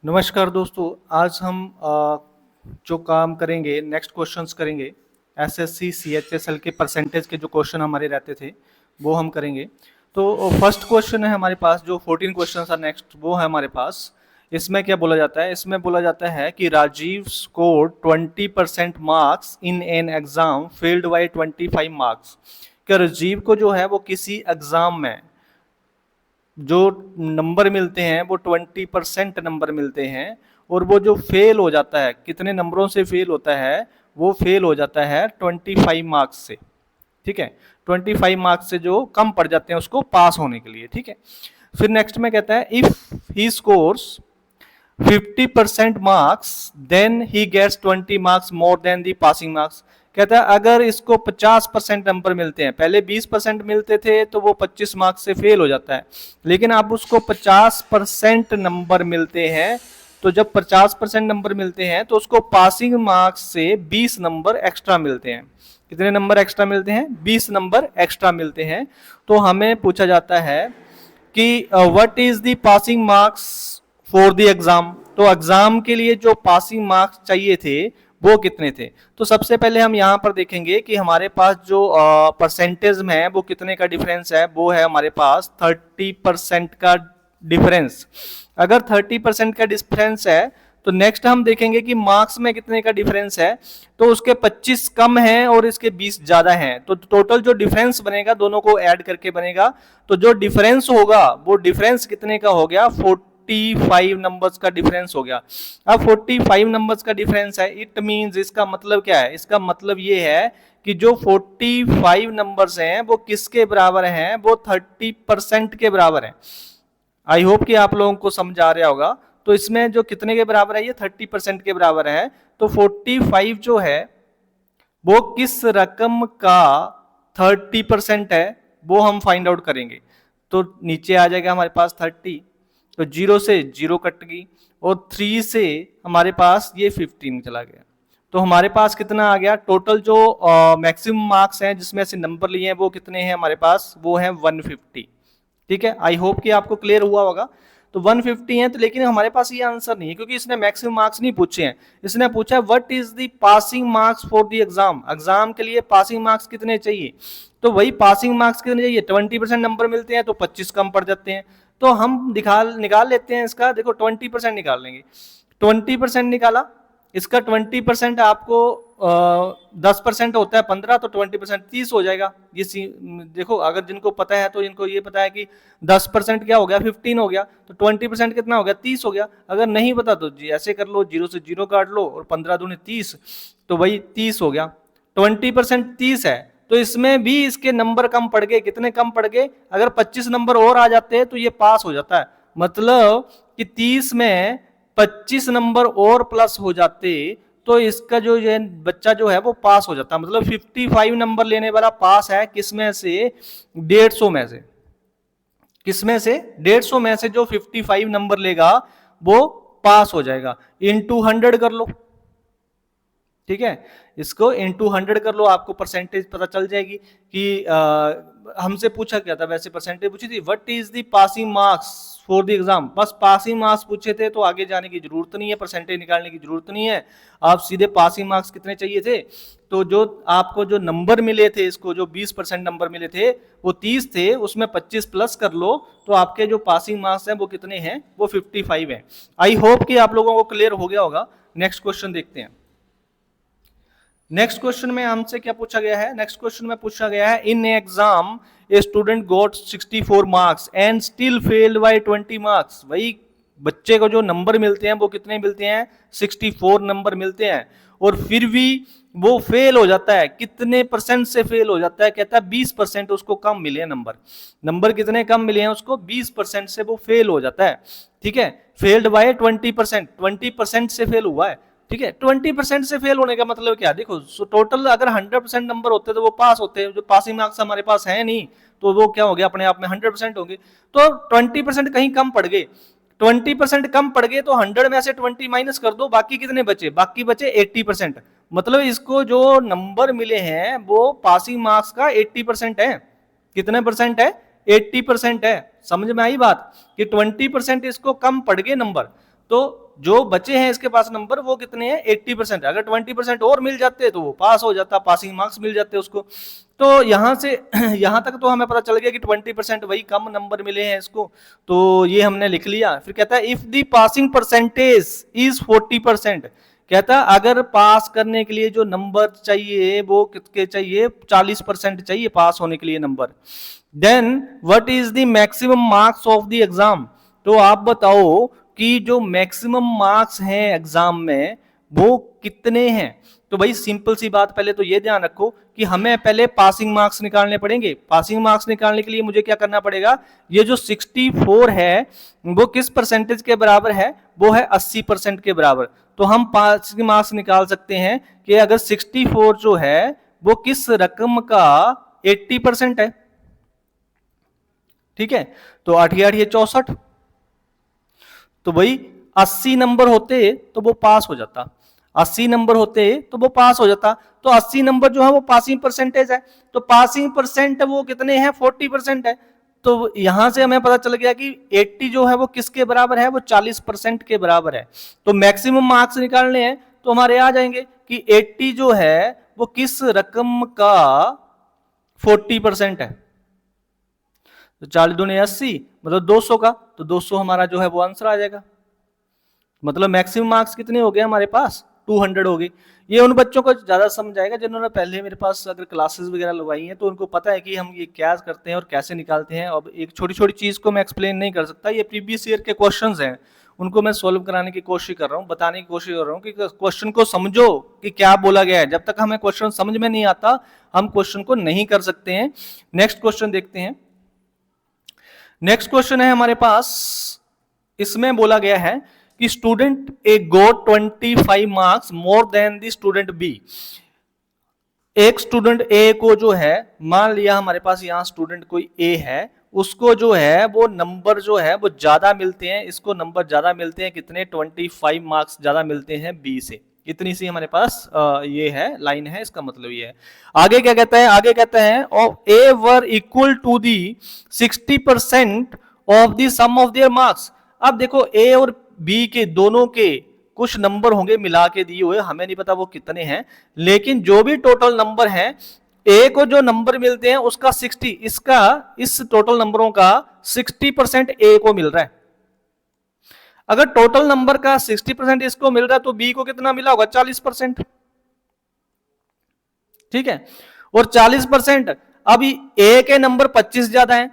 नमस्कार दोस्तों। आज हम जो काम करेंगे, नेक्स्ट क्वेश्चंस करेंगे। एसएससी सीएचएसएल के परसेंटेज के जो क्वेश्चन हमारे रहते थे वो हम करेंगे। तो फर्स्ट क्वेश्चन है हमारे पास, जो 14 क्वेश्चंस आर नेक्स्ट, वो है हमारे पास। इसमें क्या बोला जाता है? इसमें बोला जाता है कि Rajiv scored 20% marks in an exam failed by 25 marks. क्या राजीव को जो है वो किसी एग्जाम में जो नंबर मिलते हैं वो 20% नंबर मिलते हैं, और वो जो फेल हो जाता है, कितने नंबरों से फेल होता है? वो फेल हो जाता है 25 मार्क्स से। ठीक है, 25 मार्क्स से जो कम पड़ जाते हैं उसको पास होने के लिए। ठीक है, फिर नेक्स्ट में कहता है if he scores 50% marks then he gets 20 marks more than the passing marks. कहता है अगर इसको 50% नंबर मिलते हैं, पहले 20% मिलते थे तो वो 25 मार्क्स से फेल हो जाता है, लेकिन अब उसको 50% नंबर मिलते हैं। तो जब 50% नंबर मिलते हैं तो उसको पासिंग मार्क्स से 20 नंबर एक्स्ट्रा मिलते हैं। कितने नंबर एक्स्ट्रा मिलते हैं? 20 नंबर एक्स्ट्रा मिलते हैं। तो हमें पूछा जाता है कि what is the passing marks for the exam. तो एग्जाम के लिए जो पासिंग मार्क्स चाहिए थे वो कितने थे? तो सबसे पहले हम यहाँ पर देखेंगे कि हमारे पास जो परसेंटेज में है वो कितने का डिफरेंस है। वो है हमारे पास 30% का डिफरेंस। अगर 30% का डिफरेंस है तो नेक्स्ट हम देखेंगे कि मार्क्स में कितने का डिफरेंस है। तो उसके 25 कम हैं और इसके 20 ज्यादा हैं, तो टोटल जो डिफरेंस बनेगा दोनों को ऐड करके बनेगा। तो जो डिफरेंस होगा वो डिफरेंस कितने का हो गया? 45 नंबर्स का डिफरेंस हो गया। अब 45 नंबर्स का डिफरेंस है, इट मींस, इसका मतलब क्या है? इसका मतलब ये है कि जो 45 नंबर्स हैं वो किसके बराबर हैं? वो 30% के बराबर हैं। आई होप कि आप लोगों को समझ आ रहा होगा। तो इसमें जो कितने के बराबर है? ये 30% के बराबर है। तो 45 जो है वो किस रकम का 30% है वो हम फाइंड आउट करेंगे। तो नीचे आ जाएगा हमारे पास 30, तो 0 से 0 कट गई, और 3 से हमारे पास ये 15 चला गया। तो हमारे पास कितना आ गया? टोटल जो मैक्सिमम मार्क्स हैं जिसमें से नंबर लिए हैं वो कितने हैं हमारे पास? वो हैं 150। ठीक है, आई होप कि आपको क्लियर हुआ होगा। तो 150 है, तो लेकिन हमारे पास ये आंसर नहीं है क्योंकि इसने मैक्सिमम मार्क्स नहीं पूछे हैं। इसने पूछा है what is the passing marks for the exam. Exam के लिए पासिंग मार्क्स कितने चाहिए? तो वही पासिंग मार्क्स कितने चाहिए? 20% नंबर मिलते हैं तो 25 कम पड़ जाते हैं। तो हम निकाल लेते हैं इसका। देखो 20% निकाल लेंगे। 20% निकाला, इसका 20% आपको 10% होता है 15, तो 20% 30 हो जाएगा। ये देखो, अगर जिनको पता है तो इनको ये पता है कि 10% क्या हो गया? 15 हो गया। तो 20% कितना हो गया? 30 हो गया। अगर नहीं पता तो जी ऐसे कर लो, 0 से 0 काट लो और 15 दूनी 30, तो वही 30 हो गया। 20% 30 है, तो इसमें भी इसके नंबर कम पड़ गए। कितने कम पड़ गए? अगर 25 नंबर और आ जाते हैं तो ये पास हो जाता है। मतलब कि 30 में 25 नंबर और प्लस हो जाते तो इसका जो ये बच्चा जो है वो पास हो जाता। मतलब 55 नंबर लेने वाला पास है किसमें से? 150 में से। किसमें से? 150 में से जो 55 नंबर लेगा वो पास हो जाएगा। इनटू 100 कर लो। ठीक है, इसको इनटू 100 कर लो, आपको परसेंटेज पता चल जाएगी कि हमसे पूछा क्या था वैसे? परसेंटेज पूछी थी what is the passing marks for the exam. बस पासिंग मार्क्स पूछे थे तो आगे जाने की जरूरत नहीं है, परसेंटेज निकालने की जरूरत नहीं है। आप सीधे पासिंग मार्क्स कितने चाहिए थे? तो जो आपको जो नंबर मिले थे, इसको जो 20% नंबर मिले थे वो 30 थे, उसमें 25 प्लस कर लो तो आपके जो पासिंग मार्क्स हैं वो कितने हैं? वो 55 हैं। आई होप कि आप लोगों को क्लियर हो गया होगा। नेक्स्ट क्वेश्चन देखते हैं। नेक्स्ट क्वेश्चन में हमसे क्या पूछा गया है? नेक्स्ट क्वेश्चन में पूछा गया है in exam a student got 64 marks and still failed by 20 marks. वही बच्चे को जो नंबर मिलते हैं वो कितने मिलते हैं? 64 नंबर मिलते हैं, और फिर भी वो फेल हो जाता है। कितने परसेंट से फेल हो जाता है? कहता है 20% उसको कम मिले हैं नंबर। नंबर कितने कम मिले हैं उसको? 20% से वो फेल हो जाता है। ठीक है, फेल्ड बाय 20%, 20% से फेल हुआ है। ठीक है, 20% से फेल होने का मतलब क्या? देखो टोटल अगर 100% नंबर होते तो वो पास होते, जो पासिंग मार्क्स हमारे पास है नहीं, तो वो क्या हो गया? अपने आप में 100% होंगे। तो 20% कहीं कम पड़ गए। 20% कम पड़ गए तो 100 में से 20 माइनस कर दो, बाकी कितने बचे? बाकी बचे 80%। मतलब इसको जो नंबर मिले हैं वो पासिंग मार्क्स का 80% है। कितने परसेंट है? 80% है। समझ में आई बात कि 20% इसको कम पड़ गए नंबर। तो जो बचे हैं इसके पास नंबर वो कितने हैं 80%। अगर 20% और मिल जाते तो वो पास हो जाता, पासिंग मार्क्स मिल जाते उसको। तो यहां से यहां तक तो हमें पता चल गया कि 20% वही कम नंबर मिले हैं इसको, तो ये हमने लिख लिया। फिर कहता है if the passing percentage is 40%, कहता है अगर पास करने के लिए जो नंबर चाहिए वो कितने चाहिए 40% चाहिए पास होने के लिए number, then what is the maximum marks of the exam. तो आप बताओ कि जो मैक्सिमम मार्क्स हैं एग्जाम में वो कितने हैं। तो भाई सिंपल सी बात, पहले तो ये ध्यान रखो कि हमें पहले पासिंग मार्क्स निकालने पड़ेंगे। पासिंग मार्क्स निकालने के लिए मुझे क्या करना पड़ेगा, ये जो 64 है वो किस परसेंटेज के बराबर है, वो है 80% के बराबर। तो हम पासिंग मार्क्स निकाल सकते हैं कि अगर 64 जो है वो किस रकम का 80% है। ठीक है, तो 8 8 64, तो भाई 80 नंबर होते तो वो पास हो जाता, 80 नंबर होते तो वो पास हो जाता। तो 80 नंबर जो है वो पासिंग परसेंटेज है, तो पासिंग परसेंट वो कितने हैं 40% है। तो यहां से हमें पता चल गया कि 80 जो है वो किसके बराबर है, वो 40% के बराबर है। तो मैक्सिमम मार्क्स निकालने हैं तो हमारे आ जाएंगे कि 80 जो है वो किस रकम का 40% है। तो 40 दूनी 80 मतलब 200 का, तो 200 हमारा जो है वो आंसर आ जाएगा। मतलब मैक्सिमम मार्क्स कितने हो गए हमारे पास 200 हो गई। ये उन बच्चों को ज्यादा समझ आएगा जिन्होंने पहले मेरे पास अगर क्लासेस वगैरह लगवाई हैं, तो उनको पता है कि हम ये क्या करते हैं और कैसे निकालते हैं। अब एक छोटी छोटी चीज को मैं एक्सप्लेन नहीं कर सकता, ये प्रीवियस ईयर के क्वेश्चंस हैं, उनको मैं सोल्व कराने की कोशिश कर रहा हूँ, बताने की कोशिश कर रहा हूँ कि क्वेश्चन को समझो कि क्या बोला गया है। जब तक हमें क्वेश्चन समझ में नहीं आता हम क्वेश्चन को नहीं कर सकते हैं। नेक्स्ट क्वेश्चन देखते हैं। नेक्स्ट क्वेश्चन है हमारे पास, इसमें बोला गया है कि student A got 25 marks more than the student B. एक स्टूडेंट ए को जो है, मान लिया हमारे पास यहां स्टूडेंट कोई ए है, उसको जो है वो नंबर जो है वो ज्यादा मिलते हैं, इसको नंबर ज्यादा मिलते हैं, कितने 25 मार्क्स ज्यादा मिलते हैं बी से। इतनी सी हमारे पास ये है लाइन है, इसका मतलब ये है। आगे क्या कहता है, आगे कहता है of A were equal to the 60% of the sum of their marks. अब देखो ए और बी के दोनों के कुछ नंबर होंगे मिला के दिए हुए, हमें नहीं पता वो कितने हैं, लेकिन जो भी टोटल नंबर है ए को जो नंबर मिलते हैं उसका 60, इसका इस टोटल नंबरों का 60% ए को मिल रहा है। अगर टोटल नंबर का 60% इसको मिल रहा है तो बी को कितना मिला होगा 40%। ठीक है, और 40%, अभी ए के नंबर 25 ज्यादा है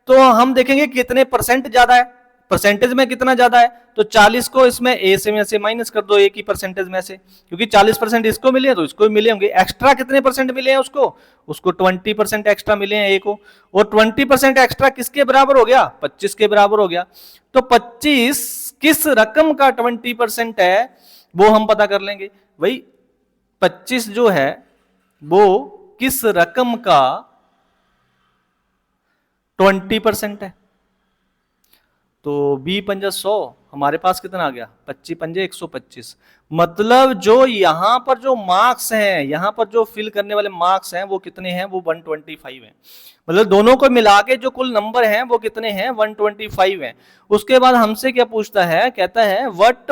तो हम देखेंगे कितने परसेंट ज्यादा है, परसेंटेज में कितना ज्यादा है। तो 40 को इसमें ए से में से माइनस कर दो, ए की परसेंटेज में से, क्योंकि 40% इसको मिले तो इसको भी मिले होंगे। एक्स्ट्रा कितने परसेंट मिले हैं उसको, उसको 20% एक्स्ट्रा मिले हैं ए को, और 20% एक्स्ट्रा किसके बराबर हो गया 25 के बराबर हो गया। तो 25 किस रकम का 20% है वो हम पता कर लेंगे। भाई 25 जो है वो किस रकम का 20% है। तो बी पंजा 100, हमारे पास कितना आ गया 25 पंजे 125। मतलब जो यहां पर जो मार्क्स हैं, यहां पर जो फिल करने वाले मार्क्स हैं वो कितने हैं, वो 125 हैं। मतलब दोनों को मिला के जो कुल नंबर हैं वो कितने हैं 125 हैं। उसके बाद हमसे क्या पूछता है, कहता है what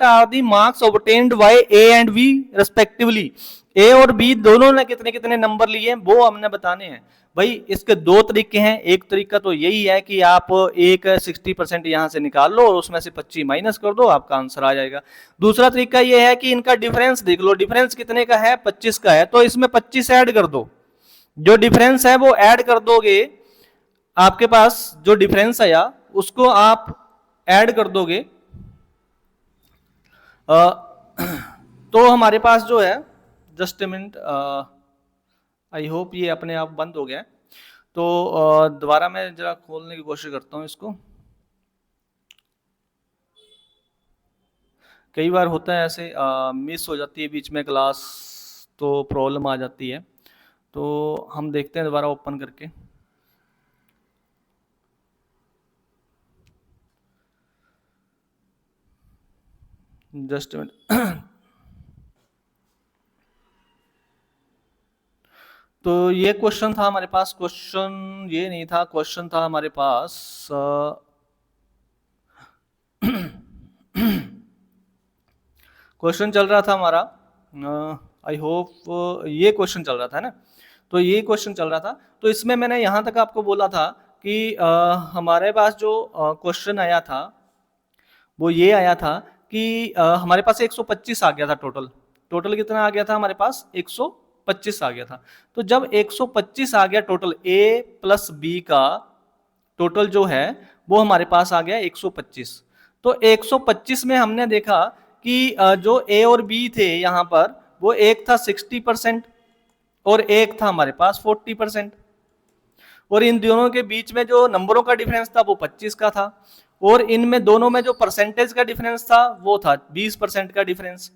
are the marks obtained by A and B respectively. A और बी दोनों ने कितने कितने नंबर लिए वो हमने बताने हैं। भाई इसके दो तरीके हैं, एक तरीका तो यही है कि आप एक 60% यहां से निकाल लो और उसमें से 25 माइनस कर दो, आपका आंसर आ जाएगा। दूसरा तरीका यह है कि इनका डिफरेंस देख लो, डिफरेंस कितने का है 25 का है, तो इसमें 25 ऐड कर दो, जो डिफरेंस है वो ऐड कर दोगे, आपके पास जो डिफरेंस आया उसको आप ऐड कर दोगे। तो हमारे पास जो है, just a minute, I hope ये अपने आप बंद हो गया। तो दोबारा मैं जरा खोलने की कोशिश करता हूँ इसको। कई बार होता है ऐसे मिस हो जाती है बीच में क्लास, तो प्रॉब्लम आ जाती है। तो हम देखते हैं दोबारा ओपन करके। Just minute. तो ये क्वेश्चन था हमारे पास, क्वेश्चन ये नहीं था, क्वेश्चन था हमारे पास क्वेश्चन चल रहा था हमारा, आई होप ये क्वेश्चन चल रहा था ना, तो ये क्वेश्चन चल रहा था। तो इसमें मैंने यहाँ तक आपको बोला था कि हमारे पास जो क्वेश्चन आया था वो ये आया था कि हमारे पास 125 आ गया था टोटल। टोटल कितना आ गया था हमारे पास? 125 आ गया था। तो जब 125 आ गया टोटल ए प्लस बी का टोटल जो है वो हमारे पास आ गया 125। तो 125 में हमने देखा कि जो ए और बी थे यहाँ पर, वो एक था 60% और एक था हमारे पास 40%। और इन दोनों के बीच में जो नंबरों का डिफरेंस था वो 25 का था, और इनमें दोनों में जो परसेंटेज का डिफरेंस था वो था 20% का डिफरेंस।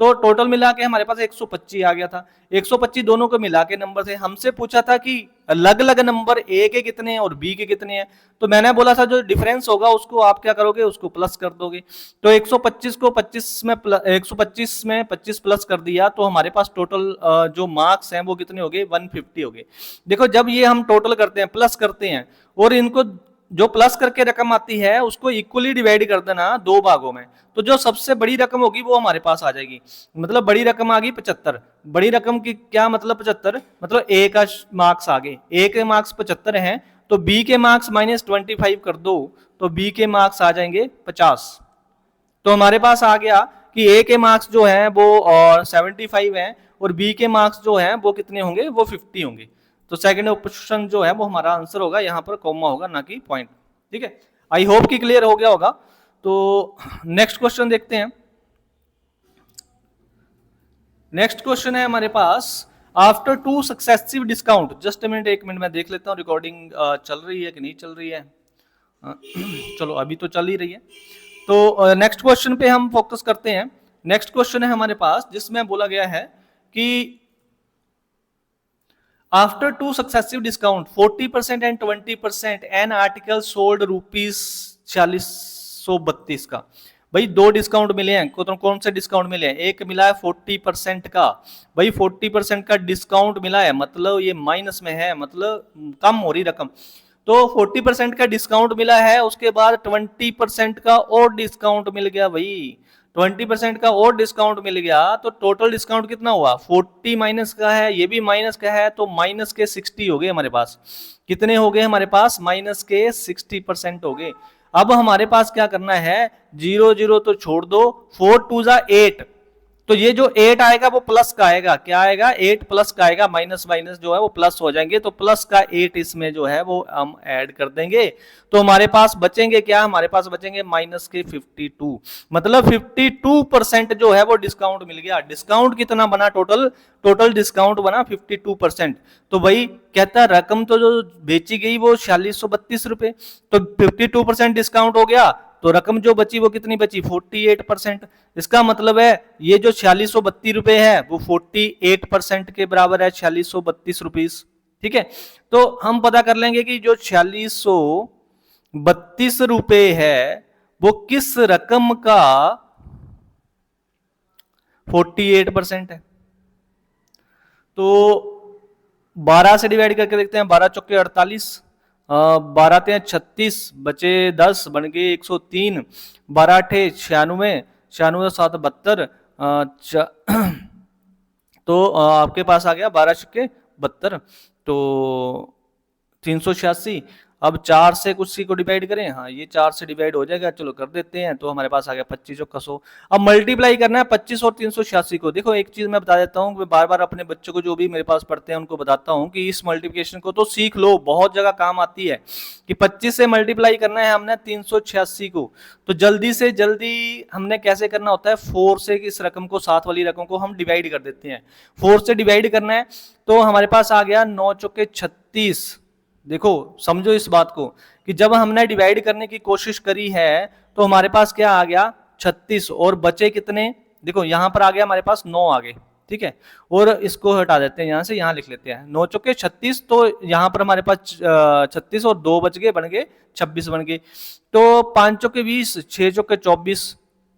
तो टोटल मिला के हमारे पास 125 आ गया था। 125 दोनों को मिला के नंबर थे। हमसे पूछा था कि अलग अलग नंबर ए के कितने हैं और बी के कितने हैं, तो मैंने बोला था जो डिफरेंस होगा उसको आप क्या करोगे, उसको प्लस कर दोगे। तो 125 को 25 में 125 में 25 प्लस कर दिया तो हमारे पास टोटल जो मार्क्स हैं वो कितने हो गए? 150 हो गए। देखो जब ये हम टोटल करते हैं, प्लस करते हैं, और इनको जो प्लस करके रकम आती है उसको इक्वली डिवाइड कर देना दो भागों में, तो जो सबसे बड़ी रकम होगी वो हमारे पास आ जाएगी। मतलब बड़ी रकम आ गई 75। बड़ी रकम की क्या मतलब 75? मतलब ए का मार्क्स आ गए, ए के मार्क्स 75 हैं, तो बी के मार्क्स -25 कर दो तो बी के मार्क्स आ जाएंगे 50। तो हमारे पास आ गया कि ए के मार्क्स जो है वो 75 हैं और बी के मार्क्स जो है वो कितने होंगे? वो 50 होंगे। तो सेकंड ऑप्शन जो है वो हमारा आंसर होगा, यहाँ पर कॉमा होगा ना कि पॉइंट। ठीक है, आई होप कि क्लियर हो गया होगा। तो नेक्स्ट क्वेश्चन देखते हैं। नेक्स्ट क्वेश्चन है हमारे पास, after 2 successive discount, just minute, 1 minute मैं देख लेता हूँ रिकॉर्डिंग चल रही है कि नहीं चल रही है। चलो अभी तो चल ही रही है। तो नेक्स्ट क्वेश्चन पे हम फोकस करते हैं। नेक्स्ट क्वेश्चन है हमारे पास जिसमें बोला गया है कि after 2 successive discount 40% and 20% an article sold ₹4632 का। भाई दो डिस्काउंट मिले हैं, कौन से डिस्काउंट मिले हैं? एक मिला है 40% का। भाई 40% का डिस्काउंट मिला है, मतलब ये माइनस में है, मतलब कम हो रही रकम। तो 40% का डिस्काउंट मिला है, उसके बाद 20% का और डिस्काउंट मिल गया। भाई 20% का और डिस्काउंट मिल गया तो टोटल डिस्काउंट कितना हुआ? 40 माइनस का है, ये भी माइनस का है, तो माइनस के 60 हो गए हमारे पास। कितने हो गए हमारे पास? माइनस के 60% हो गए। अब हमारे पास क्या करना है? 0 0 तो छोड़ दो, 4 2 जा 8, तो ये जो 8 आएगा वो प्लस का आएगा। क्या आएगा? 8 प्लस का आएगा, माइनस माइनस जो है वो प्लस हो जाएंगे, तो प्लस का 8 इसमें जो है वो हम ऐड कर देंगे। तो हमारे पास बचेंगे क्या? हमारे पास बचेंगे माइनस के 52। मतलब 52% जो है वो डिस्काउंट मिल गया। डिस्काउंट कितना बना? टोटल डिस्काउंट बना 52%। तो भाई कहता रकम तो जो बेची गई वो 4632 रुपए, तो 52% डिस्काउंट हो गया तो रकम जो बची वो कितनी बची? 48%। इसका मतलब है ये जो 4632 रुपए है वो 48% के बराबर है, 4632 रुपीस। ठीक है, तो हम पता कर लेंगे कि जो 4632 रुपए है वो किस रकम का 48% है। तो 12 से डिवाइड करके देखते हैं। 12 चौके 48, 12 ते 36, बचे 10, बन गए 103, 12 अठे 96, 96 7 72, तो आपके पास आ गया 12 छक्के 72, तो 386। अब 4 से कुछ सी को डिवाइड करें, हाँ ये 4 से डिवाइड हो जाएगा, चलो कर देते हैं। तो हमारे पास आ गया 25 और 100। अब मल्टीप्लाई करना है 25 और 386 को। देखो एक चीज मैं बता देता हूँ, मैं बार बार अपने बच्चों को जो भी मेरे पास पढ़ते हैं उनको बताता हूँ कि इस मल्टीप्लिकेशन को तो सीख लो, बहुत जगह काम आती है। कि 25 से मल्टीप्लाई करना है हमने 386 को, तो जल्दी से जल्दी हमने कैसे करना होता है? 4 से इस रकम को, साथ वाली रकम को हम डिवाइड कर देते हैं। 4 से डिवाइड करना है तो हमारे पास आ गया 9 चौके 36। देखो समझो इस बात को कि जब हमने डिवाइड करने की कोशिश करी है तो हमारे पास क्या आ गया? 36, और बचे कितने? देखो यहां पर आ गया हमारे पास 9 आ गए। ठीक है, और इसको हटा देते हैं यहां से, यहां लिख लेते हैं 9 चौके 36, तो यहां पर हमारे पास 36 और 2 बच गए, बन गए 26 बन गए। तो 5 चौके 20, 6 चौके 24,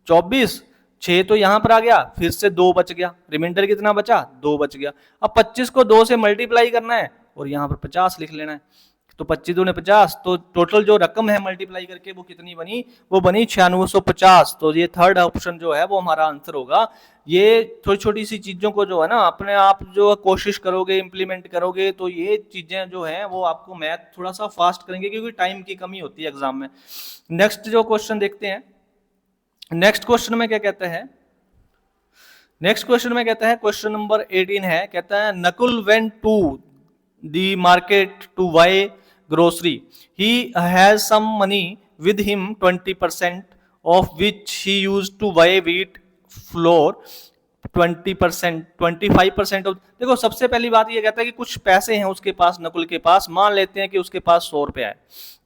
24, 6 तो यहां पर आ गया, फिर से 2 बच गया, रिमाइंडर कितना बचा? 2 बच गया। अब 25 को 2 से मल्टीप्लाई करना है और यहां पर 50 लिख लेना है। तो 25 दूने 50, तो टोटल जो रकम है मल्टीप्लाई करके वो कितनी बनी, वो बनी 9650। तो ये थर्ड ऑप्शन जो है वो हमारा आंसर होगा। ये छोटी छोटी सी चीजों को जो है ना अपने आप जो कोशिश करोगे इंप्लीमेंट करोगे तो ये चीजें जो है वो आपको मैथ थोड़ा सा फास्ट करेंगे, क्योंकि टाइम की कमी होती है एग्जाम में। नेक्स्ट जो क्वेश्चन देखते हैं, नेक्स्ट क्वेश्चन में क्या कहते हैं, नेक्स्ट क्वेश्चन में कहता है, क्वेश्चन नंबर 18 है, कहता है Nakul went to the market to buy grocery, he has some money with him 20% of which he used to buy wheat flour 20%, 25% of. देखो सबसे पहली बात ये कहता है कि कुछ पैसे हैं उसके पास, नकुल के पास, मान लेते हैं कि उसके पास 100 रुपया है।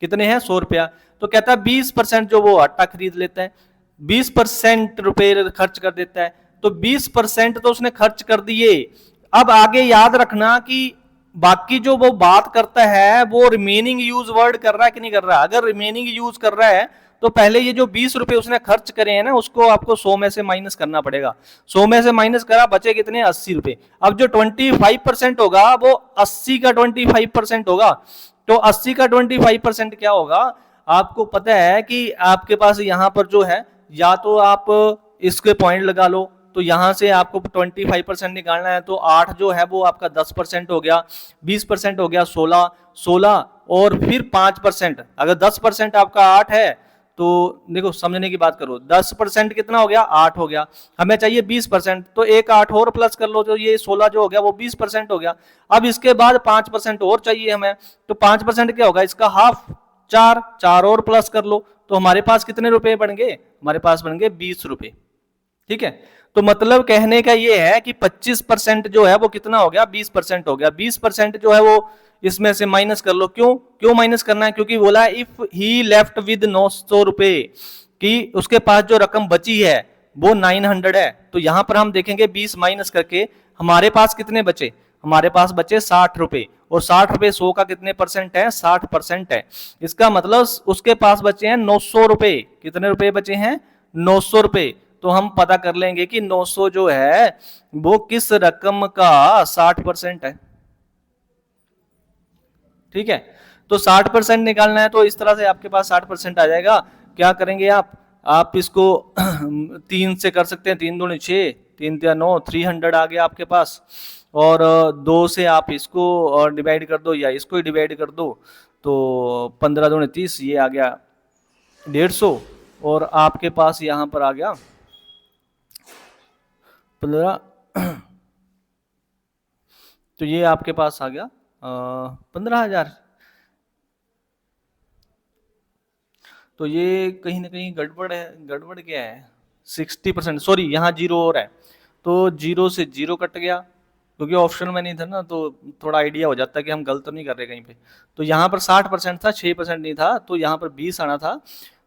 कितने हैं, 100 रुपया। तो कहता है 20% जो वो आटा खरीद लेता है, 20% रुपए खर्च कर देता है, तो 20% तो उसने खर्च कर दिए। अब आगे याद रखना कि बाकी जो वो बात करता है वो रिमेनिंग यूज वर्ड कर रहा है कि नहीं कर रहा। अगर रिमेनिंग यूज कर रहा है तो पहले ये जो 20 रुपए उसने खर्च करे हैं ना उसको आपको 100 में से माइनस करना पड़ेगा। 100 में से माइनस करा, बचे कितने, 80 रुपए। अब जो 25% होगा वो 80 का 25% होगा। तो 80 का 25% क्या होगा, आपको पता है कि आपके पास यहां पर जो है, या तो आप इसके पॉइंट लगा लो, तो यहां से आपको 25% निकालना है, तो 8 जो है वो आपका 10% हो गया, 20% हो गया 16, 16 और फिर 5%। अगर 10% आपका 8 है तो देखो समझने की बात करो, 10% कितना हो गया, 8 हो गया। हमें चाहिए 20%, तो एक 8 और प्लस कर लो, तो ये 16 जो हो गया वो 20% हो गया। अब इसके बाद 5% और चाहिए हमें, तो 5% क्या होगा, इसका हाफ, 4, 4 और प्लस कर लो, तो हमारे पास कितने रुपए बन गए, हमारे पास बन गए 20 रुपए। ठीक है, तो मतलब कहने का ये है कि 25% जो है वो कितना हो गया, 20% हो गया। 20% जो है वो इसमें से माइनस कर लो। क्यों क्यों माइनस करना है, क्योंकि बोला इफ ही लेफ्ट विद 900 रुपए, कि उसके पास जो रकम बची है वो 900 है। तो यहां पर हम देखेंगे 20 माइनस करके हमारे पास कितने बचे, हमारे पास बचे 60 रुपए, और 60 रुपए 100 का कितने परसेंट है, 60% है। इसका मतलब उसके पास बचे हैं 900 रुपए। कितने रुपए बचे हैं, 900 रुपए। तो हम पता कर लेंगे कि 900 जो है वो किस रकम का 60% है। ठीक है, तो 60% निकालना है, तो इस तरह से आपके पास 60% आ जाएगा। क्या करेंगे आप इसको 3 से कर सकते हैं, 3 दूनी 6, 3 या 9, 300 आ गया आपके पास। और 2 से आप इसको डिवाइड कर दो या इसको ही डिवाइड कर दो, तो 15 दूनी 30, ये आ गया 150, और आपके पास यहां पर आ गया 15, तो ये आपके पास आ गया 15,000। तो ये कहीं ना कहीं गड़बड़ है, गड़बड़ क्या है, 60%, सॉरी यहाँ 0 और है, तो 0 से 0 कट गया, क्योंकि ऑप्शन में नहीं था ना, तो थोड़ा आइडिया हो जाता है कि हम गलत तो नहीं कर रहे कहीं पे। तो यहाँ पर 60% था, 6% नहीं था, तो यहाँ पर 20 आना था।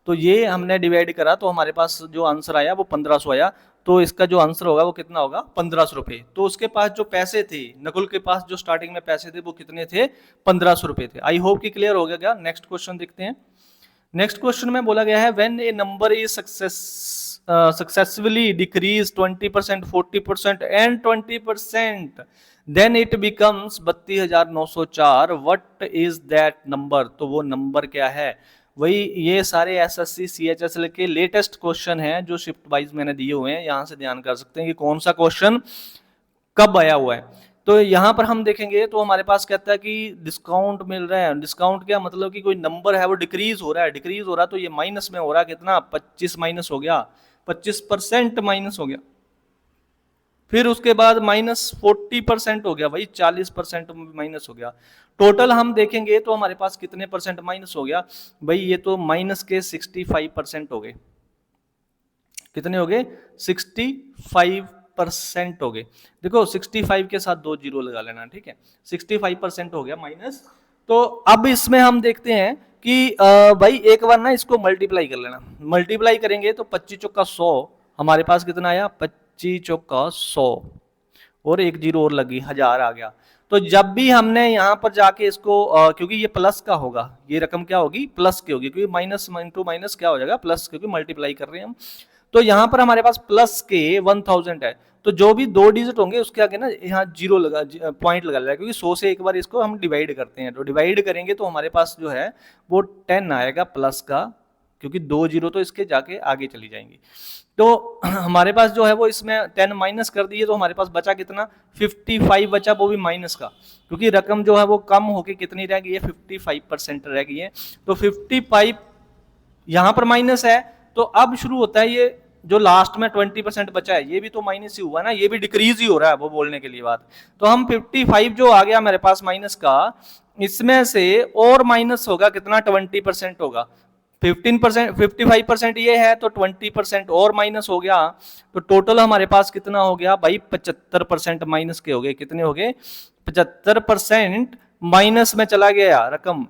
तो ये हमने डिवाइड करा, तो हमारे पास जो आंसर आया वो 1500 आया। तो इसका जो आंसर होगा वो कितना होगा, 1500 रुपए। तो उसके पास जो पैसे थे, नकुल के पास जो स्टार्टिंग में पैसे थे वो कितने थे, 1500 रुपए थे। आई होप कि क्लियर हो गया क्या। नेक्स्ट क्वेश्चन देखते हैं। नेक्स्ट क्वेश्चन में बोला गया है when a number is successfully decrease 20%, 40% and 20%, then it becomes 32,904, what is that number. तो वो नंबर क्या है, वही ये सारे एसएससी सीएचएसएल के लेटेस्ट क्वेश्चन हैं जो शिफ्ट वाइज मैंने दिए हुए हैं, यहां से ध्यान कर सकते हैं कि कौन सा क्वेश्चन कब आया हुआ है। तो यहां पर हम देखेंगे तो हमारे पास कहता है कि डिस्काउंट मिल रहा है। डिस्काउंट क्या मतलब कि कोई नंबर है वो डिक्रीज हो रहा है, डिक्रीज हो रहा है, तो ये माइनस में हो रहा है, कितना, 25 माइनस हो गया, 25% माइनस हो गया। फिर उसके बाद माइनस 40% हो गया, भाई 40% माइनस हो गया। टोटल हम देखेंगे तो हमारे पास कितने परसेंट माइनस हो गया, भाई ये तो माइनस के 65% हो गए। कितने हो गए, 65% हो गए। देखो 65 के साथ 2 जीरो लगा लेना, ठीक है, 65% हो गया माइनस। तो अब इसमें हम देखते हैं कि भाई एक बार ना इसको मल्टीप्लाई कर लेना। मल्टीप्लाई करेंगे तो 25 चौका 100, हमारे पास कितना आया, 25 चौका 100, और 1 जीरो और लगी, 1000 आ गया। तो जब भी हमने यहां पर जाके इसको क्योंकि ये प्लस का होगा, ये रकम क्या होगी, प्लस की होगी, क्योंकि माइनस इंटू माइनस क्या हो जाएगा, प्लस, क्योंकि मल्टीप्लाई कर रहे हैं हम। तो यहाँ पर हमारे पास प्लस के 1000 है, तो जो भी 2 डिजिट होंगे उसके आगे ना यहाँ जीरो लगा, पॉइंट लगा लेगा, क्योंकि 100 से एक बार इसको हम डिवाइड करते हैं, तो डिवाइड करेंगे तो हमारे पास जो है वो 10 आएगा प्लस का, क्योंकि 2 जीरो तो इसके जाके आगे चली जाएंगी। तो हमारे पास जो है वो इसमें 10 माइनस कर दिए, तो हमारे पास बचा कितना, 55 बचा, वो भी माइनस का, क्योंकि रकम जो है वो कम होके कितनी रह गई है, 55% रह गई है। तो 55 यहां पर माइनस है, तो अब शुरू होता है ये जो लास्ट में 20% बचा है, ये भी तो माइनस ही हुआ ना, ये भी डिक्रीज ही हो रहा है, वो बोलने के लिए बात। तो हम 55 जो आ गया मेरे पास माइनस का, इसमें से और माइनस होगा कितना, 20% होगा। 15%, 55% ये है, तो 20% और माइनस हो गया, तो टोटल हमारे पास कितना हो गया भाई, 75% माइनस के हो गए, कितने हो गए, 75% माइनस में चला गया रकम।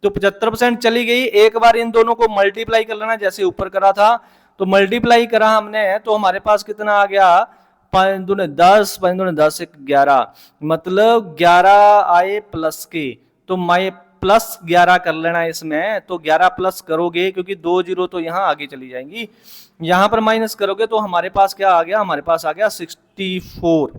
तो 75% चली गई, एक बार इन दोनों को मल्टीप्लाई कर लेना, जैसे ऊपर करा था, तो मल्टीप्लाई करा हमने, तो हमारे पास कितना आ गया, 5 दूने 10, 5 दूने 10, 11, मतलब 11 आए प्लस के, तो माई प्लस 11 कर लेना इसमें, तो 11 प्लस करोगे, क्योंकि 2 जीरो तो यहां आगे चली जाएंगी, यहां पर माइनस करोगे, तो हमारे पास क्या आ गया, हमारे पास आ गया 64।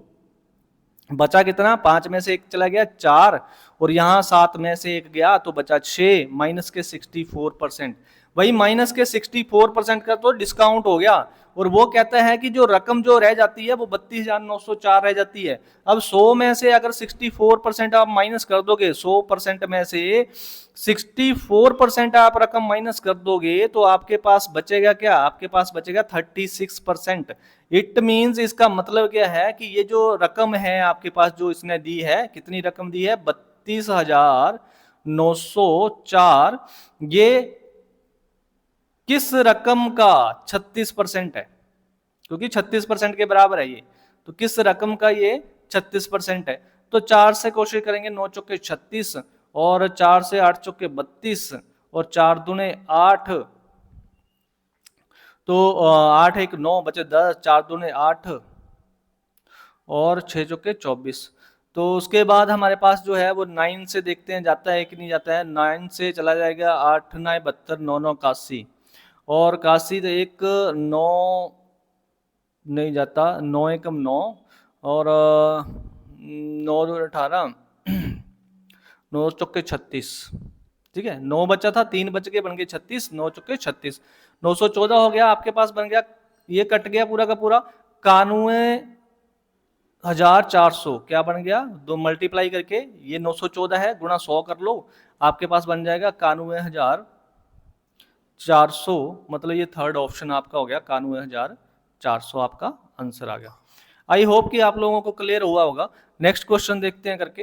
बचा कितना, 5 में से 1 चला गया 4, और यहां 7 में से 1 गया, तो बचा 6, माइनस के 64%। वही माइनस के 64% का तो डिस्काउंट हो गया, और वो कहता है कि जो रकम जो रह जाती है वो 32,904 रह जाती है। अब 100 में से अगर 64% आप माइनस कर दोगे, 100% में से 64% आप रकम माइनस कर दोगे, तो आपके पास बचेगा क्या, आपके पास बचेगा 36%। इट मीन्स, इसका मतलब क्या है कि ये जो रकम है आपके पास जो इसने दी है, कितनी रकम दी है, 32,904, ये किस रकम का 36% है, क्योंकि 36% के बराबर है ये, तो किस रकम का ये 36% है। तो 4 से कोशिश करेंगे, 9 चौके 36, और 4 से 8 चौके 32, और 4 दूने 8, तो 8 1 9 बचे 10, 4 दूने 8, और 6 चौके 24। तो उसके बाद हमारे पास जो है वो 9 से देखते हैं जाता है कि नहीं जाता है, 9 से चला जाएगा, 8 9 72, 9 9 81, और 81 तो 1 9 नहीं जाता, 9 1 9, और 9 2 18, 9 चौके 36, ठीक है, 9 बचा था, 3 बच के बन गए 36, 9 चौके 36, 914 हो गया आपके पास, बन गया, ये कट गया पूरा का पूरा, 91,400 क्या बन गया, दो मल्टीप्लाई करके, ये 914 है, गुणा 100 कर लो, आपके पास बन जाएगा 91,400, मतलब ये थर्ड ऑप्शन आपका हो गया, 91,400 आपका आंसर आ गया। आई होप कि आप लोगों को क्लियर हुआ होगा। नेक्स्ट क्वेश्चन देखते हैं करके।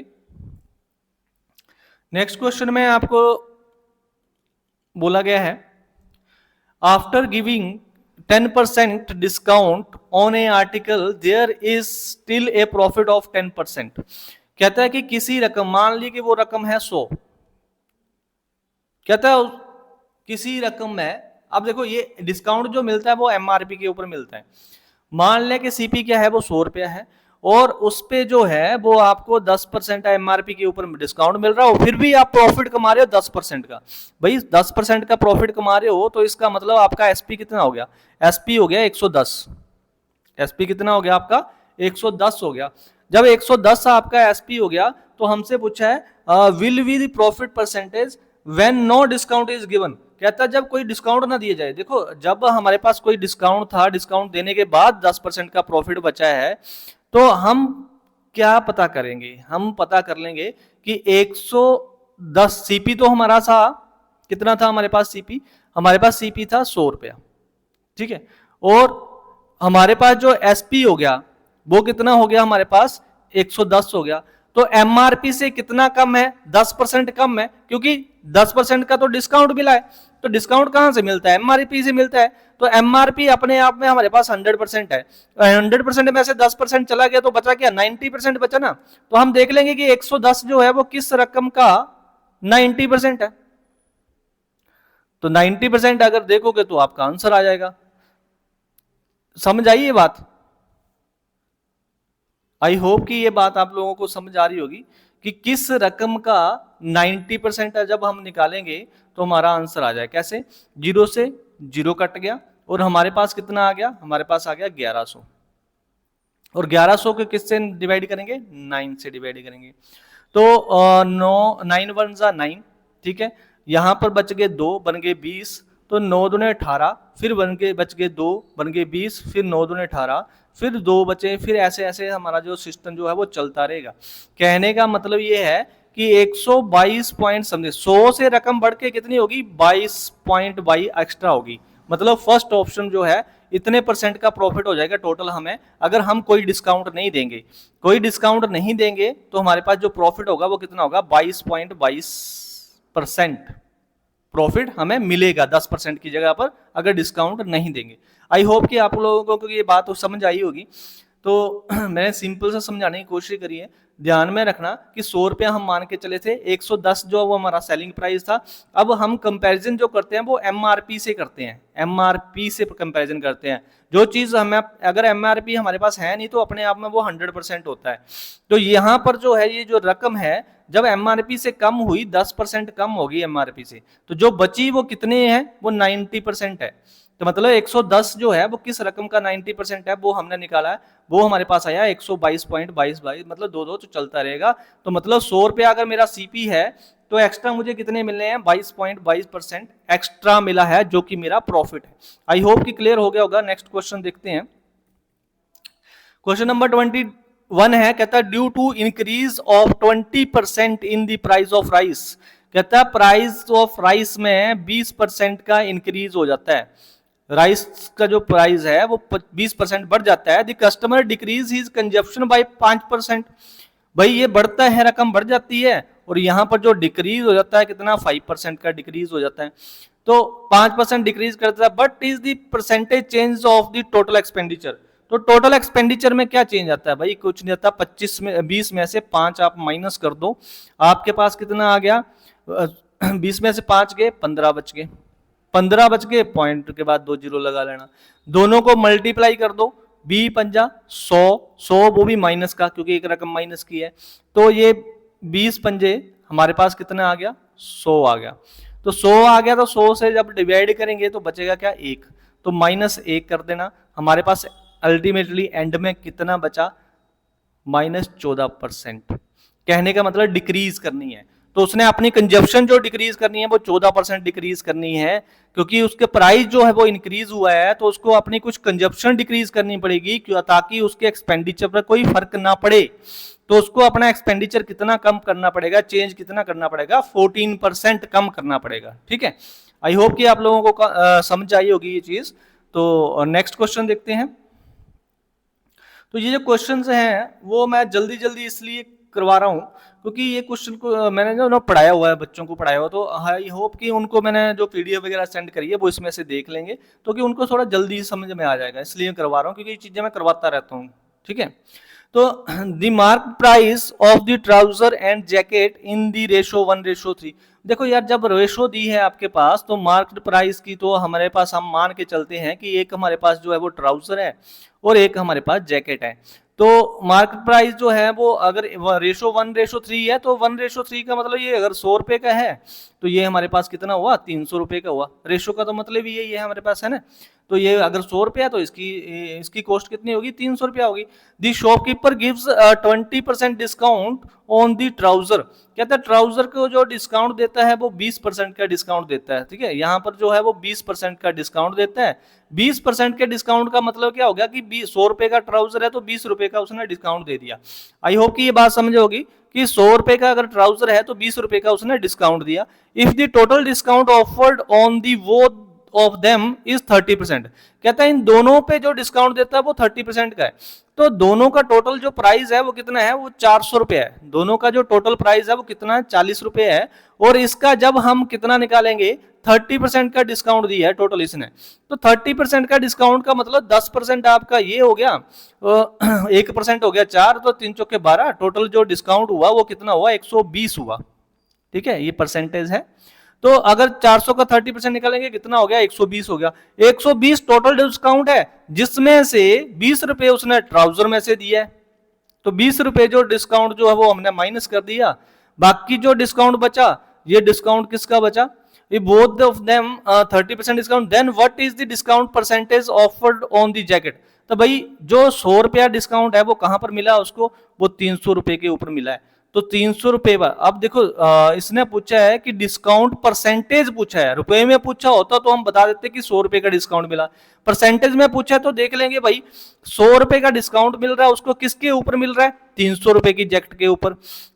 नेक्स्ट क्वेश्चन में आपको बोला गया है, after giving 10% discount on a article there is still a profit of 10%। कहता है कि किसी रकम, मान ली कि वो रकम है 100, कहता है किसी रकम में, अब देखो ये डिस्काउंट जो मिलता है वो एमआरपी के ऊपर मिलता है। मान लें कि सीपी क्या है, वो 100 रुपया है, और उस पे जो है वो आपको 10% एमआरपी के ऊपर डिस्काउंट मिल रहा हो, फिर भी आप प्रॉफिट कमा रहे हो 10% का। भाई 10% का प्रॉफिट कमा रहे हो, तो इसका मतलब आपका एसपी कितना हो गया, एसपी हो गया 110। एसपी कितना हो गया आपका, 110 हो गया। जब 110 आपका एसपी हो गया, तो हमसे पूछा है will be the profit percentage when no discount is given. कहता है जब कोई डिस्काउंट ना दिया जाए। देखो जब हमारे पास कोई डिस्काउंट था, डिस्काउंट देने के बाद 10% का प्रॉफिट बचा है, तो हम क्या पता करेंगे, हम पता कर लेंगे कि 110 सीपी तो हमारा था, कितना था हमारे पास सीपी, हमारे पास सीपी था 100 रुपया, ठीक है, और हमारे पास जो एसपी हो गया वो कितना हो गया, हमारे पास 110 हो गया। तो एमआरपी से कितना कम है, 10% कम है, क्योंकि 10% का तो डिस्काउंट मिला है। तो डिस्काउंट कहां से मिलता है, एमआरपी से मिलता है। तो एमआरपी अपने आप में हमारे पास 100% है, 100% में से 10% चला गया, तो बचा क्या, 90% बचा ना। तो हम देख लेंगे कि 110 जो है वो किस रकम का 90% है। तो 90% अगर देखोगे तो आपका आंसर आ जाएगा। समझ आई ये बात, आई होप कि ये बात आप लोगों को समझ आ रही होगी कि किस रकम का 90% जब हम निकालेंगे तो हमारा आंसर आ जाए। कैसे, जीरो से जीरो कट गया और हमारे पास कितना आ गया, हमारे पास आ गया 1100, और 1100 को किससे डिवाइड करेंगे, 9 से डिवाइड करेंगे। तो 9 वन जा 9, ठीक है, यहां पर बच गए 2, बन गए 20, तो 9 दूने 18, फिर बच गए 2, बन गए 20, फिर 9 दूने 18, फिर 2 बचे, फिर ऐसे ऐसे हमारा जो सिस्टम जो है वो चलता रहेगा। कहने का मतलब ये है कि 122 पॉइंट समझे 100 से रकम बढ़ के कितनी होगी, 22.22 एक्स्ट्रा होगी। मतलब फर्स्ट ऑप्शन जो है इतने परसेंट का प्रॉफिट हो जाएगा टोटल हमें, अगर हम कोई डिस्काउंट नहीं देंगे। कोई डिस्काउंट नहीं देंगे तो हमारे पास जो प्रॉफिट होगा वो कितना होगा, 22.22% प्रॉफिट हमें मिलेगा 10% की जगह पर, अगर डिस्काउंट नहीं देंगे। आई होप कि आप लोगों को ये बात समझ आई होगी। तो मैंने सिंपल सा समझाने की कोशिश करी है। ध्यान में रखना कि 100 रुपया हम मान के चले थे, 110 जो वो हमारा सेलिंग प्राइस था। अब हम कंपैरिजन जो करते हैं वो एमआरपी से करते हैं, एमआरपी से कंपैरिजन करते हैं। जो चीज हमें, अगर एमआरपी हमारे पास है नहीं तो अपने आप में वो 100% होता है। तो यहाँ पर जो है ये जो रकम है, जब एमआरपी से कम हुई, 10% कम होगी एमआरपी से, तो जो बची वो कितने है, वो 90% है। तो मतलब 110 जो है वो किस रकम का 90% है, वो हमने निकाला है, वो हमारे पास आया 122.22, मतलब दो तो चलता रहेगा। तो मतलब 100 रुपया अगर मेरा सीपी है तो एक्स्ट्रा मुझे कितने मिलने हैं, 22.22% एक्स्ट्रा मिला है, जो कि मेरा प्रॉफिट है। आई होप कि क्लियर हो गया होगा। नेक्स्ट क्वेश्चन देखते हैं। क्वेश्चन नंबर 21 है, कहता है due to increase of 20% in the price of rice. कहता है प्राइस ऑफ राइस में 20% का इंक्रीज हो जाता है, राइस का जो प्राइस है वो 20% बढ़ जाता है। The customer decrease his consumption by 5%। भाई ये बढ़ता है, रकम बढ़ जाती है, और यहां पर जो डिक्रीज हो जाता है कितना, 5% का डिक्रीज हो जाता है। तो 5% डिक्रीज करता है, but is the percentage change of the total expenditure. तो टोटल एक्सपेंडिचर में क्या चेंज आता है, भाई कुछ नहीं आता। 20 में से 5 आप माइनस कर दो, आपके पास कितना आ गया, 20 में से 5 गए, 15 बच गए। 15 बच गए, पॉइंट के बाद 2 जीरो लगा लेना, दोनों को मल्टीप्लाई कर दो, 20×5 100, वो भी माइनस का, क्योंकि एक रकम माइनस की है। तो ये 20×5 हमारे पास कितना आ गया, 100 आ गया। तो 100 आ गया, तो 100 से जब डिवाइड करेंगे तो बचेगा क्या, 1, तो -1 कर देना। हमारे पास अल्टीमेटली एंड में कितना बचा, -14%। कहने का मतलब डिक्रीज करनी है, तो उसने अपनी कंजप्शन जो डिक्रीज करनी है वो 14% डिक्रीज करनी है, क्योंकि उसके प्राइस जो है वो इंक्रीज हुआ है, तो उसको अपनी कुछ कंजप्शन डिक्रीज करनी पड़ेगी, क्यों, ताकि उसके एक्सपेंडिचर पर कोई फर्क ना पड़े। तो उसको अपना एक्सपेंडिचर कितना कम करना पड़ेगा, चेंज कितना करना पड़ेगा, 14% कम करना पड़ेगा। ठीक है, आई होप कि आप लोगों को समझ आई होगी ये चीज। तो नेक्स्ट क्वेश्चन देखते हैं। तो ये जो क्वेश्चंस हैं वो मैं जल्दी जल्दी इसलिए करवा रहा हूँ क्योंकि ये क्वेश्चन को मैंने जो पढ़ाया हुआ है, बच्चों को पढ़ाया हुआ, तो आई होप कि उनको मैंने जो पीडीएफ वगैरह सेंड करी है वो इसमें से देख लेंगे, तो कि उनको थोड़ा जल्दी समझ में आ जाएगा, इसलिए करवा रहा हूँ, क्योंकि ये चीजें मैं करवाता रहता हूँ। ठीक है, तो the mark price of the trouser and jacket in the ratio 1:3। देखो यार, जब रेशो दी है आपके पास तो मार्केट प्राइस की, तो हमारे पास हम मान के चलते हैं कि एक हमारे पास जो है वो ट्राउजर है और एक हमारे पास जैकेट है। तो मार्केट प्राइस जो है वो अगर रेशो 1:3 है, तो 1:3 का मतलब ये अगर 100 रुपए का है तो ये हमारे पास कितना हुआ, 300 रुपए का हुआ। रेशो का तो मतलब ही यही है हमारे पास, है ना। तो ये अगर 100 रुपया तो इसकी कॉस्ट कितनी होगी, 300 रुपया होगी। The shopkeeper gives 20% discount on the trouser. कहता है ट्राउजर को जो डिस्काउंट देता है वो 20% का डिस्काउंट देता है। ठीक है, यहाँ पर जो है वो 20% का डिस्काउंट देता है। 20% के डिस्काउंट का मतलब क्या हो गया कि 100 रुपए का ट्राउजर है तो 20 रुपए का उसने डिस्काउंट दे दिया। आई होप कि ये बात समझ होगी कि 100 रुपए का अगर ट्राउजर है तो 20 रुपए का उसने डिस्काउंट दिया। If the total discount offered on the वो ऑफ देम इज 30%। कहता है इन दोनों पे जो डिस्काउंट देता है वो 30% का है। तो दोनों का टोटल जो प्राइस है वो कितना है, वो 400 रुपए है। दोनों का जो टोटल प्राइस है वो कितना है, 40 रुपए है। और इसका जब हम कितना निकालेंगे, 30% का डिस्काउंट दिया है टोटल इसने। तो 30% का डिस्काउंट का मतलब 10% आपका ये हो गया, 1% हो गया 4, तो 3 चौके 12, टोटल जो डिस्काउंट हुआ वो कितना हुआ, 120 हुआ। ठीक है, ये परसेंटेज है। तो अगर 400 का 30% निकालेंगे कितना हो गया, 120 हो गया। 120 टोटल डिस्काउंट है, जिसमें से 20 रुपए उसने ट्राउजर में से दिया है। तो 20 रुपए जो डिस्काउंट जो है वो हमने माइनस कर दिया। बाकी जो डिस्काउंट बचा, ये डिस्काउंट किसका बचा, if both of them 30% discount, then what is the discount percentage offered on the jacket. तो भाई जो 100 रुपया डिस्काउंट है वो कहां पर मिला उसको, वो 300 रुपए के ऊपर मिला है। तो 300 रुपए पर अब देखो इसने पूछा है कि डिस्काउंट परसेंटेज पूछा है, रुपए में पूछा होता तो हम बता देते कि 100 रुपए का डिस्काउंट मिला, परसेंटेज में पूछा है तो देख लेंगे भाई 100 रुपए का डिस्काउंट मिल रहा है उसको किसके ऊपर मिल रहा है, 300 रुपए की जैकेट के ऊपर।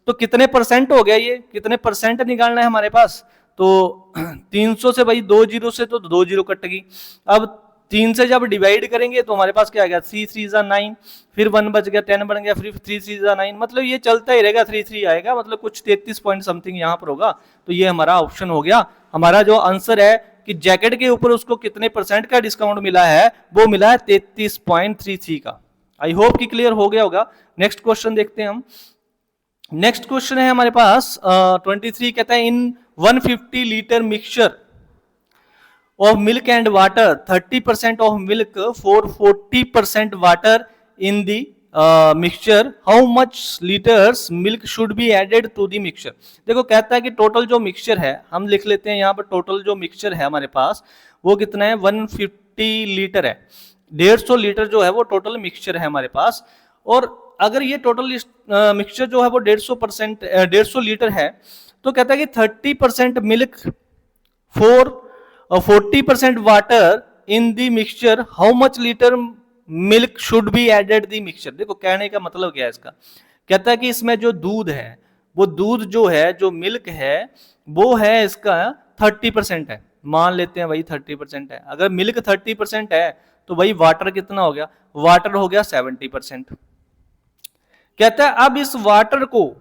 तो कितने परसेंट हो गया, ये कितने परसेंट निकालना है हमारे पास। तो 300 से भाई 2 जीरो से तो 2 जीरो कटेगी। अब 3 से जब डिवाइड करेंगे तो हमारे पास क्या आ गया, 3 3 9, फिर 1 बच गया, 10 बन गया, फिर 3 3 9, मतलब ये चलता ही रहेगा, 3 3 आएगा, मतलब कुछ 33 पॉइंट समथिंग यहाँ पर होगा। तो ये हमारा ऑप्शन हो गया। हमारा जो आंसर है कि जैकेट के ऊपर उसको कितने परसेंट का डिस्काउंट मिला है, वो मिला है 33.33 का। आई होप कि क्लियर हो गया होगा। नेक्स्ट क्वेश्चन देखते हैं हम। नेक्स्ट क्वेश्चन है हमारे पास 23, कहता है इन 150 litre mixture of milk and water 30% of milk for 40% water in the mixture, how much liters milk should be added to the mixture। देखो कहता है कि टोटल जो मिक्सचर है, हम लिख लेते हैं यहाँ पर, टोटल जो मिक्सचर है हमारे पास वो कितना है, 150 लीटर है, 150 लीटर जो है वो टोटल मिक्सचर है हमारे पास। और अगर ये टोटल मिक्सचर जो है वो 150 लीटर है, तो कहता है कि 30% milk for 40% water in the mixture, how much litre milk should be added the mixture. देखो कहने का मतलब क्या है इसका, कहता है कि इसमें जो दूध है, वो दूध जो है, जो मिल्क है, वो है इसका 30% है, मान लेते हैं भाई 30% है। अगर मिल्क 30% है तो भाई वाटर कितना हो गया, वाटर हो गया 70%। कहता है अब इस वाटर को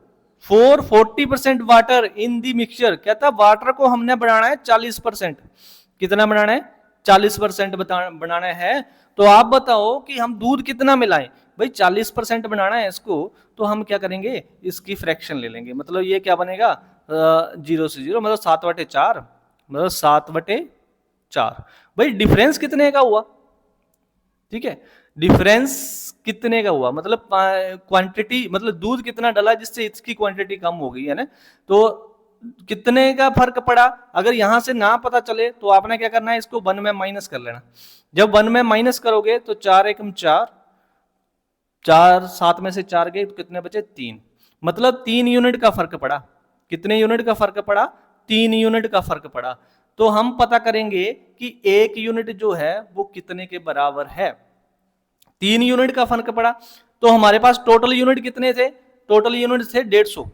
for 40% water in the mixture, कहता है वाटर को हमने बनाना है 40%। कितना बनाना है, 40% बनाना है। तो आप बताओ कि हम दूध कितना मिलाएं, भाई 40% बनाना है इसको, तो हम क्या करेंगे, इसकी फ्रैक्शन ले लेंगे, मतलब ये क्या बनेगा 0 से 0, मतलब 7/4, मतलब 7/4। भाई डिफरेंस कितने का हुआ, ठीक है, डिफरेंस कितने का हुआ, मतलब क्वांटिटी, मतलब दूध कितना डाला जिससे इसकी क्वांटिटी कम हो गई है ना। तो कितने का फर्क पड़ा, अगर यहां से ना पता चले तो आपने क्या करना है, इसको 1 में माइनस कर लेना। जब 1 में माइनस करोगे तो 4 एकम 4, 4 7 में से 4 गए तो कितने बचे 3, मतलब 3 यूनिट का फर्क पड़ा। कितने यूनिट का फर्क पड़ा, 3 यूनिट का फर्क पड़ा। तो हम पता करेंगे कि 1 यूनिट जो है वो कितने के बराबर है, 3 यूनिट का फर्क पड़ा। तो हमारे पास टोटल यूनिट कितने थे, टोटल यूनिट थे 150।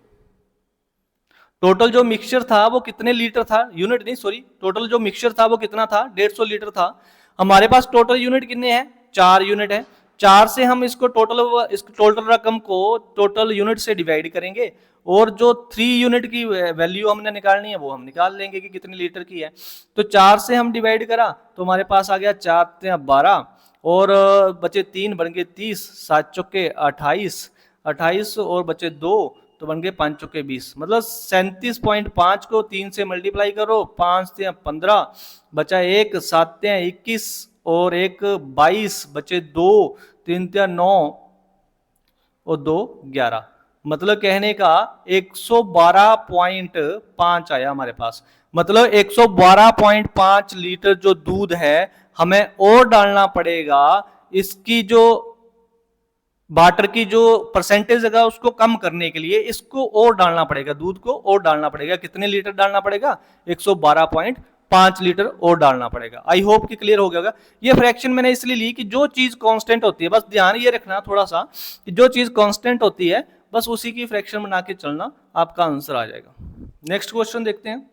टोटल जो मिक्सचर था वो कितने लीटर था, यूनिट नहीं सॉरी, टोटल जो मिक्सचर था वो कितना था, 150 लीटर था। हमारे पास टोटल यूनिट कितने हैं, 4 यूनिट है। 4 से हम इसको टोटल रकम को टोटल यूनिट से डिवाइड करेंगे, और जो 3 यूनिट की वैल्यू हमने निकालनी है वो हम निकाल लेंगे कि कितने लीटर की है। तो 4 से हम डिवाइड करा तो हमारे पास आ गया 4 × 12, और बचे 3 बन गए 30, 7 चौके 28 और बचे 2 तो बन गए 5 चौके 20, मतलब 37.5 को 3 से मल्टीप्लाई करो, 5 × 15 बचा 1, 7 × 21 और 1 22, बचे 2, 3 × 9 और 2 11, मतलब कहने का 112.5 आया हमारे पास। मतलब 112.5 लीटर जो दूध है हमें और डालना पड़ेगा, इसकी जो वाटर की जो परसेंटेज है उसको कम करने के लिए इसको और डालना पड़ेगा, दूध को और डालना पड़ेगा। कितने लीटर डालना पड़ेगा, 112.5 लीटर और डालना पड़ेगा। आई होप कि क्लियर हो गया। ये फ्रैक्शन मैंने इसलिए ली कि जो चीज कांस्टेंट होती है, बस ध्यान ये रखना थोड़ा सा कि जो चीज कांस्टेंट होती है बस उसी की फ्रैक्शन बना के चलना, आपका आंसर आ जाएगा। नेक्स्ट क्वेश्चन देखते हैं।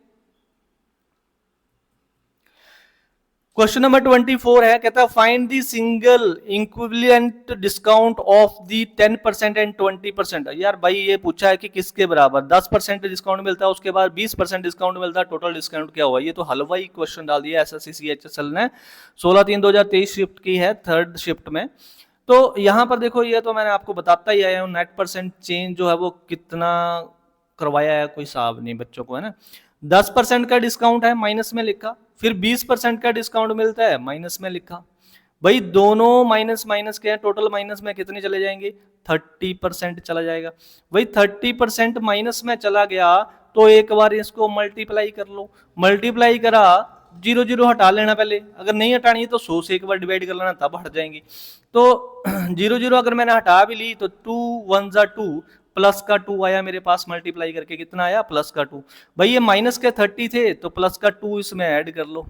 क्वेश्चन नंबर 24 है, कहता है find the single equivalent discount of the 10% and 20%। यार भाई ये पूछा है कि किसके बराबर, 10% डिस्काउंट मिलता है उसके बाद 20% डिस्काउंट मिलता है, टोटल डिस्काउंट क्या हुआ। ये तो हलवाई क्वेश्चन डाल दिया एसएससी सीएचएसएल ने, 16/3/2023 शिफ्ट की है, 3rd शिफ्ट में। तो यहां पर देखो, ये तो मैंने आपको बताता ही आया हूं, नेट परसेंट चेंज जो है वो कितना करवाया है कोई हिसाब नहीं बच्चों को, है ना। 10% का डिस्काउंट है, माइनस में लिखा, फिर 20% का डिस्काउंट मिलता है, माइनस में लिखा। भाई दोनों माइनस माइनस के हैं, टोटल माइनस में कितने चले जाएंगे, 30% चला जाएगा। भाई 30% माइनस में चला गया तो एक बार इसको मल्टीप्लाई कर लो, मल्टीप्लाई करा, 0 0 हटा लेना पहले, अगर नहीं हटानी है तो 100 से एक बार डिवाइड कर लेना, तब हट जाएंगी। तो 0 0 अगर मैंने हटा भी ली तो 2 1 जा 2, प्लस का 2 आया मेरे पास, मल्टीप्लाई करके कितना आया, प्लस का 2। भाई ये माइनस के 30 थे तो प्लस का 2 इसमें ऐड कर लो,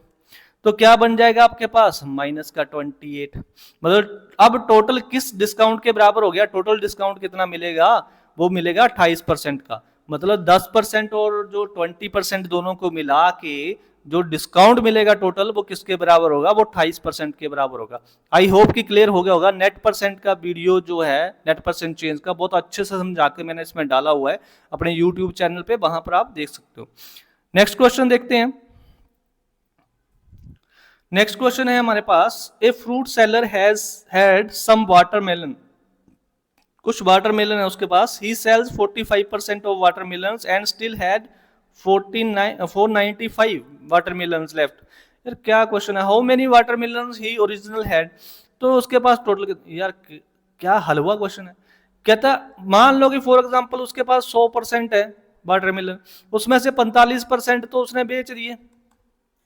तो क्या बन जाएगा आपके पास, माइनस का 28। मतलब अब टोटल किस डिस्काउंट के बराबर हो गया, टोटल डिस्काउंट कितना मिलेगा, वो मिलेगा 28% का। मतलब 10% और जो 20% दोनों को मिला के जो डिस्काउंट मिलेगा टोटल, वो किसके बराबर होगा, वो 28% के बराबर होगा। आई होप कि क्लियर हो गया होगा। नेट परसेंट का वीडियो जो है, नेट परसेंट चेंज का बहुत अच्छे से समझा के मैंने इसमें डाला हुआ है अपने यूट्यूब चैनल पे, वहां पर आप देख सकते हो। नेक्स्ट क्वेश्चन देखते हैं। नेक्स्ट क्वेश्चन है हमारे पास, a fruit seller has had some watermelon, कुछ वाटरमेलन है उसके पास, he sells 45% of watermelons and still had 495 watermelons left. यार क्या क्वेश्चन है, how many watermelons he original had, तो उसके पास टोटल, यार क्या हलवा क्वेश्चन है। कहता मान लो कि फॉर एग्जांपल उसके पास 100% है वाटरमेलन, उसमें से 45% तो उसने बेच दिए,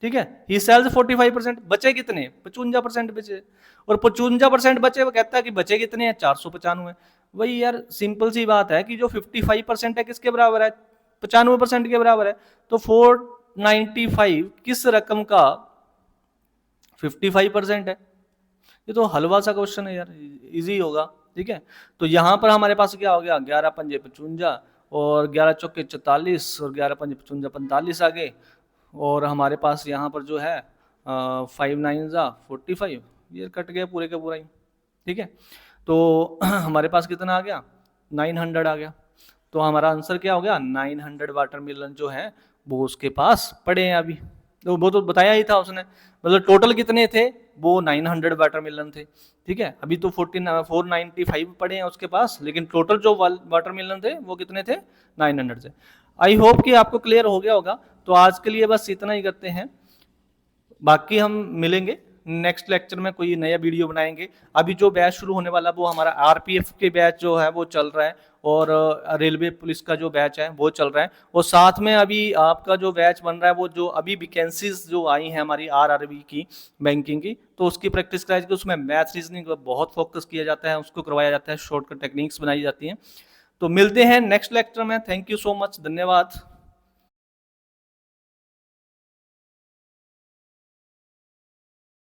ठीक है, ही सेल्स 45%, बचे कितने, 55% बचे, और 55% बचे, वो कहता है कि बचे कितने हैं, 495। वही यार सिंपल सी बात है कि जो 55% है किसके बराबर है, 95% के बराबर है, तो 495 किस रकम का 55% है। ये तो हलवा सा क्वेश्चन है यार, इजी होगा, ठीक है। तो यहां पर हमारे पास क्या हो गया, 11 पंजे 55 और 11 चौके 44 और 11 पंजे 55 45 आ गए, और हमारे पास यहाँ पर जो है 5 9 जा 45, ये कट गया पूरे का पूरा ही, ठीक है। तो हमारे पास कितना आ गया, 900 आ गया। तो हमारा आंसर क्या हो गया, 900 वाटरमेलन जो है वो उसके पास पड़े हैं अभी, तो वो तो बताया ही था उसने। मतलब टोटल कितने थे, वो 900 वाटरमेलन थे, ठीक है। अभी तो 495 पड़े हैं उसके पास, लेकिन टोटल जो वाटरमेलन थे वो कितने थे, 900 थे। आई होप कि आपको क्लियर हो गया होगा। तो आज के लिए बस इतना ही करते हैं, बाकी हम मिलेंगे नेक्स्ट लेक्चर में, कोई नया वीडियो बनाएंगे। अभी जो बैच शुरू होने वाला वो हमारा आरपीएफ के बैच जो है वो चल रहा है, और रेलवे पुलिस का जो बैच है वो चल रहा है, और साथ में अभी आपका जो बैच बन रहा है वो जो अभी वैकेंसीज जो आई हैं हमारी आरआरबी की, बैंकिंग की, तो उसकी प्रैक्टिस कराई जाती है। उसमें मैथ रीजनिंग पर बहुत फोकस किया जाता है, उसको करवाया जाता है, शॉर्टकट टेक्निक्स बनाई जाती हैं। तो मिलते हैं नेक्स्ट लेक्चर में, थैंक यू सो मच, धन्यवाद।